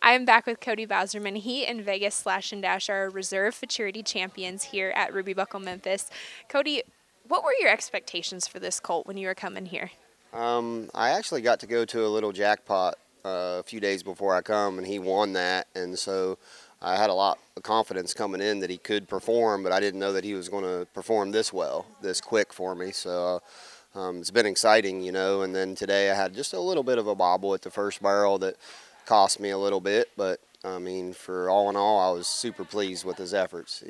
I'm back with Cody Bauserman. He and Vegas Slashndash are reserve Futurity champions here at Ruby Buckle, Memphis. Cody, what were your expectations for this colt when you were coming here? I actually got to go to a little jackpot a few days before I come, and he won that, and so I had a lot of confidence coming in that he could perform, but I didn't know that he was going to perform this well, this quick for me. So it's been exciting, and then today I had just a little bit of a bobble at the first barrel that cost me a little bit, but I mean, for all in all, I was super pleased with his efforts.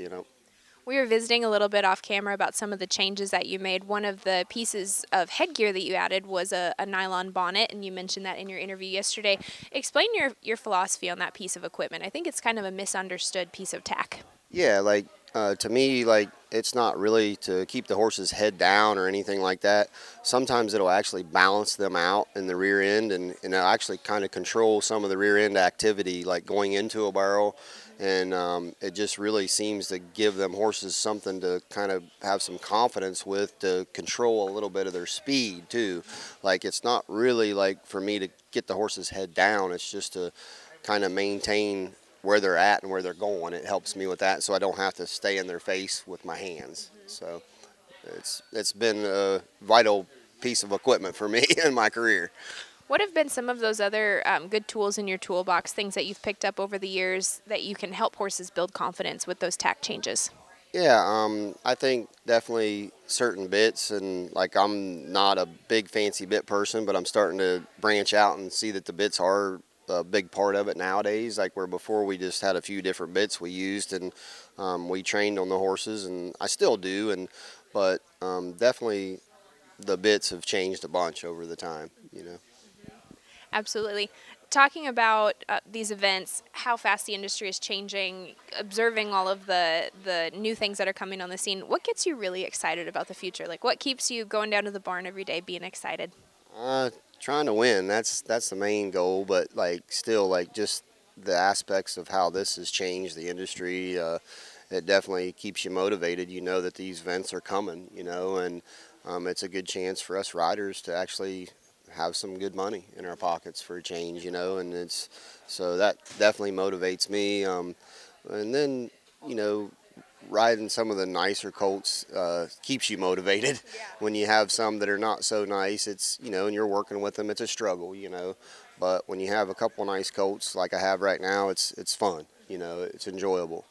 We were visiting a little bit off camera about some of the changes that you made. One of the pieces of headgear that you added was a nylon bonnet, and you mentioned that in your interview yesterday. Explain your philosophy on that piece of equipment. I think it's kind of a misunderstood piece of tack. Yeah, to me, it's not really to keep the horse's head down or anything like that. Sometimes it'll actually balance them out in the rear end, and it'll actually kind of control some of the rear end activity, like going into a barrel. And it just really seems to give them horses something to kind of have some confidence with, to control a little bit of their speed too. Like, it's not really like for me to get the horse's head down. It's just to kind of maintain where they're at and where they're going. It helps me with that, so I don't have to stay in their face with my hands. So it's been a vital piece of equipment for me in my career. What have been some of those other good tools in your toolbox, things that you've picked up over the years that you can help horses build confidence with those tack changes? Yeah, I think definitely certain bits, and like, I'm not a big fancy bit person, but I'm starting to branch out and see that the bits are a big part of it nowadays. Like, where before we just had a few different bits we used, and we trained on the horses, and I still do, but definitely the bits have changed a bunch over the time. Absolutely. Talking about these events, how fast the industry is changing, observing all of the new things that are coming on the scene, what gets you really excited about the future? Like, what keeps you going down to the barn every day being excited? Trying to win. That's the main goal, but still, just the aspects of how this has changed the industry. It definitely keeps you motivated. You know that these events are coming, and it's a good chance for us riders to actually have some good money in our pockets for a change, and so that definitely motivates me. And then, you know, riding some of the nicer colts keeps you motivated. Yeah. When you have some that are not so nice, and you're working with them, it's a struggle. But when you have a couple nice colts like I have right now, it's fun. It's enjoyable.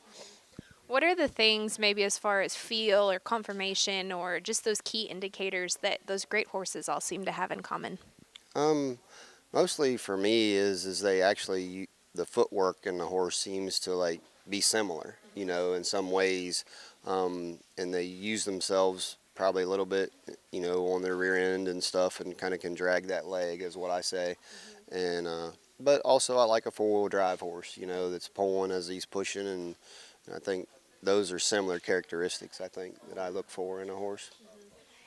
What are the things, maybe as far as feel or conformation or just those key indicators that those great horses all seem to have in common? Um, Mostly for me is they actually, the footwork in the horse seems to be similar, in some ways, and they use themselves probably a little bit, on their rear end and stuff, and kind of can drag that leg, is what I say. And but also I like a four-wheel drive horse, that's pulling as he's pushing, and I think those are similar characteristics, I think, that I look for in a horse.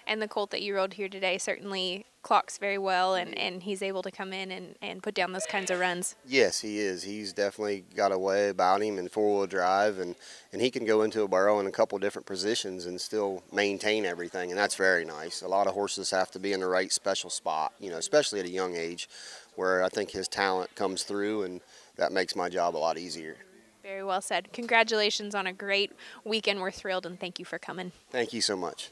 And the colt that you rode here today certainly clocks very well, and he's able to come in and put down those kinds of runs. Yes, he is. He's definitely got a way about him in four-wheel drive, and he can go into a burrow in a couple different positions and still maintain everything, and that's very nice. A lot of horses have to be in the right special spot, especially at a young age, where I think his talent comes through, and that makes my job a lot easier. Very well said. Congratulations on a great weekend. We're thrilled, and thank you for coming. Thank you so much.